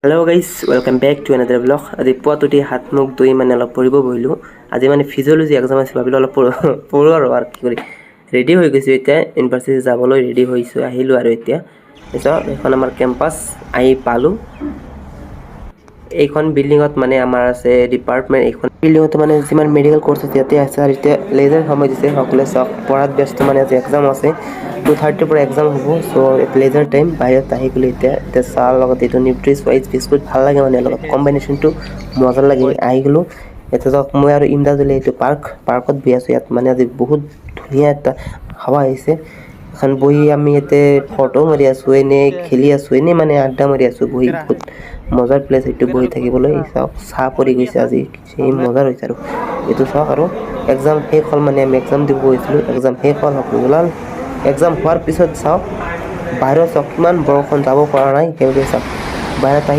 Hello' guys welcome back to another blog. আজি পুৱাত উঠি হাত মুখ ধুই মানে অলপ পঢ়িব বহিলোঁ। আজি মানে ফিজিঅ'লজি এক্সাম আছে, ভাবিলোঁ অলপ পঢ়োঁ আৰু কি কৰি ৰেডি হৈ গৈছোঁ। এতিয়া ইউনিভাৰ্চিটি যাবলৈ ৰেডি হৈছোঁ, আহিলোঁ আৰু এতিয়া তাৰপিছত এইখন আমাৰ কেম্পাছ আহি পালোঁ। এইখন বিল্ডিঙত মানে আমাৰ আছে ডিপাৰ্টমেণ্ট। এইখন বিল্ডিঙত মানে যিমান মেডিকেল কৰ্চ আছে ইয়াতে আছে। আৰু এতিয়া লেজাৰ সময় দিছে, সকলোৱে চাওক পঢ়াত ব্যস্ত। মানে আজি এক্সাম আছে, 2:30 পৰা এক্সাম হ'ব। চ' লেজাৰ টাইম বাহিৰত আহি গ'লো। এতিয়া চাহৰ লগত এইটো নিউট্ৰিছ ৱাইজ বিস্কুট ভাল লাগে, মানে লগত কম্বিনেশ্যনটো মজা লাগে। আহি গ'লো এতিয়া চাওক, মই আৰু ইমদাদুলে এইটো পাৰ্কত বহি আছোঁ। ইয়াত মানে আজি বহুত ধুনীয়া এটা হাৱা আহিছে। এখন বহি আমি ইয়াতে ফটো মাৰি আছোঁ, এনেই খেলি আছোঁ, এনেই মানে আড্ডা মাৰি আছোঁ বহি। বহুত মজাৰ প্লেচ এইটো বহি থাকিবলৈ। চাওক চাহ পৰি গৈছে আজি, সেই মজাৰ হৈছে। আৰু এইটো চাওক, আৰু এক্সাম শেষ হ'ল, মানে আমি এক্সাম দিব গৈছিলোঁ। এক্সাম শেষ হ'ল, সকলো ওলাল। এক্সাম হোৱাৰ পিছত চাওক বাহিৰত চাওক কিমান বৰষুণ, যাব পৰা নাই। সেইবাবে চাওক বাহিৰত আহি